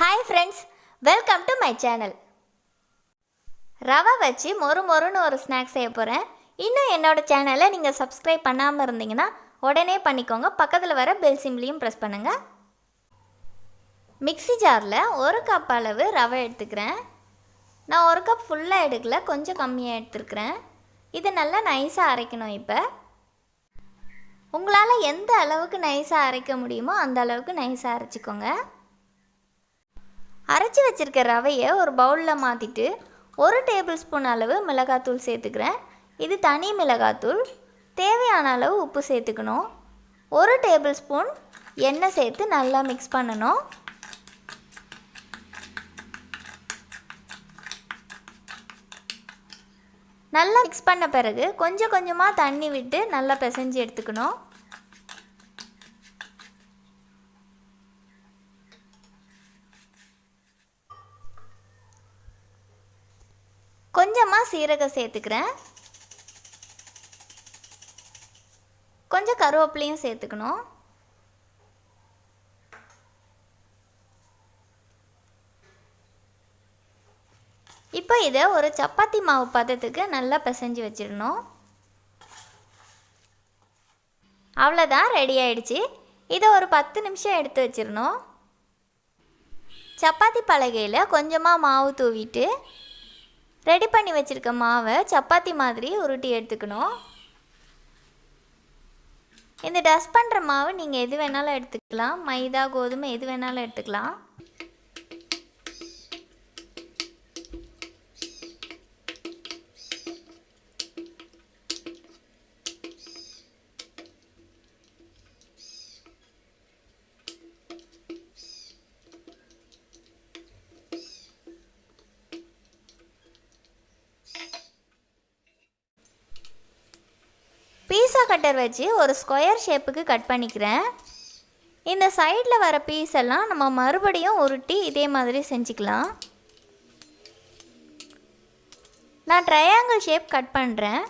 Hi friends, welcome to my channel. ரவை வச்சு மொறுன்னு ஒரு ஸ்நாக்ஸ் செய்ய போகிறேன். இன்னும் என்னோட சேனலை நீங்கள் சப்ஸ்கிரைப் பண்ணாமல் இருந்தீங்கன்னா உடனே பண்ணிக்கோங்க. பக்கத்தில் வர பெல் சிம்பிளையும் ப்ரெஸ் பண்ணுங்கள். மிக்ஸி ஜாரில் ஒரு கப் அளவு ரவை எடுத்துக்கிறேன். நான் ஒரு கப் ஃபுல்லாக எடுக்கல, கொஞ்சம் கம்மியாக எடுத்துருக்கிறேன். இது நல்லா நைஸாக அரைக்கணும். இப்போ உங்களால் எந்த அளவுக்கு நைஸாக அரைக்க முடியுமோ அந்த அளவுக்கு நைஸாக அரைச்சிக்கோங்க. அரைச்சி வச்சுருக்க ரவையை ஒரு பவுலில் மாற்றிட்டு 1 டேபிள் ஸ்பூன் அளவு மிளகாத்தூள் சேர்த்துக்கிறேன். இது தனி மிளகாத்தூள். தேவையான அளவு உப்பு சேர்த்துக்கணும். 1 டேபிள் ஸ்பூன் எண்ணெய் சேர்த்து நல்லா மிக்ஸ் பண்ணணும். நல்லா மிக்ஸ் பண்ண பிறகு கொஞ்சம் கொஞ்சமாக தண்ணி விட்டு நல்லா பிசைஞ்சு எடுத்துக்கணும். கொஞ்சமாக சீரகம் சேர்த்துக்கிறேன். கொஞ்சம் கருவேப்பிலையும் சேர்த்துக்கணும். இப்போ இதை ஒரு சப்பாத்தி மாவு பதத்துக்கு நல்லா பிசைஞ்சு வச்சிடணும். அவ்வளோதான், ரெடி ஆயிடுச்சு. இதை ஒரு 10 நிமிஷம் எடுத்து வச்சிடணும். சப்பாத்தி பலகையில் கொஞ்சமாக மாவு தூவிட்டு ரெடி பண்ணி வச்சுருக்க மாவை சப்பாத்தி மாதிரி உருட்டி எடுத்துக்கணும். இந்த டஸ்ட் பண்ணுற மாவு நீங்கள் எது வேணாலும் எடுத்துக்கலாம். மைதா, கோதுமை எது வேணாலும் எடுத்துக்கலாம். பீஸா கட்டர் வச்சு ஒரு ஸ்கொயர் ஷேப்புக்கு கட் பண்ணிக்கிறேன். இந்த சைடில் வர பீஸ் எல்லாம் நம்ம மறுபடியும் உருட்டி இதே மாதிரி செஞ்சுக்கலாம். நான் ட்ரையாங்கிள் ஷேப் கட் பண்ணுறேன்.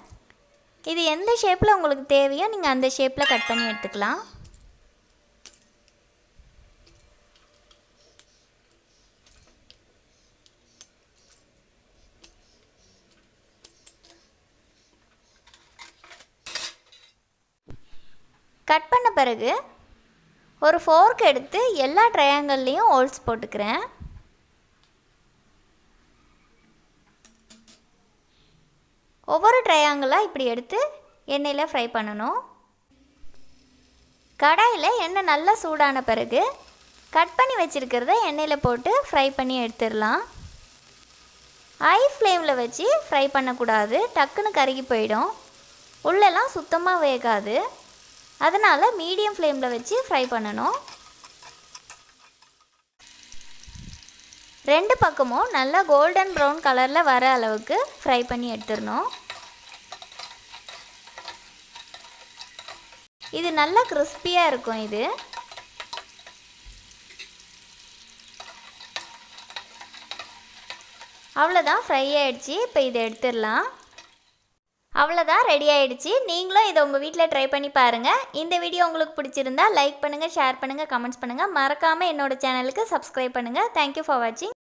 இது எந்த ஷேப்பில் உங்களுக்கு தேவையோ நீங்கள் அந்த ஷேப்பில் கட் பண்ணி எடுத்துக்கலாம். கட் பண்ண பிறகு ஒரு ஃபோர்க் எடுத்து எல்லா ட்ரையாங்கிள்லேயும் ஹோல்ஸ் போட்டுக்கிறேன். ஒவ்வொரு ட்ரையாங்கிளாக இப்படி எடுத்து எண்ணெயில் ஃப்ரை பண்ணணும். கடாயில் எண்ணெய் நல்லா சூடான பிறகு கட் பண்ணி வச்சுருக்கிறத எண்ணெயில் போட்டு ஃப்ரை பண்ணி எடுத்துடலாம். ஹை ஃப்ளேமில் வச்சு ஃப்ரை பண்ணக்கூடாது, டக்குன்னு கருகி போயிடும். உள்ளெல்லாம் சுத்தமாக வேகாது. அதனால் மீடியம் ஃப்ளேமில் வச்சு ஃப்ரை பண்ணணும். 2 பக்கமும் நல்லா கோல்டன் ப்ரௌன் கலரில் வர அளவுக்கு ஃப்ரை பண்ணி எடுத்துடணும். இது நல்லா கிறிஸ்பியாக இருக்கும். இது அவ்வளோதான், ஃப்ரை ஆகிடுச்சு. இப்போ இதை எடுத்துடலாம். அவ்வளோதான், ரெடி ஆகிடுச்சு. நீங்களும் இதை உங்கள் வீட்டில் ட்ரை பண்ணி பாருங்கள். இந்த வீடியோ உங்களுக்கு பிடிச்சிருந்தா லைக் பண்ணுங்கள், ஷேர் பண்ணுங்கள், கமெண்ட்ஸ் பண்ணுங்கள். மறக்காமல் என்னோடய சேனலுக்கு சப்ஸ்கிரைப் பண்ணுங்கள். தேங்க்யூ ஃபார் வாட்சிங்.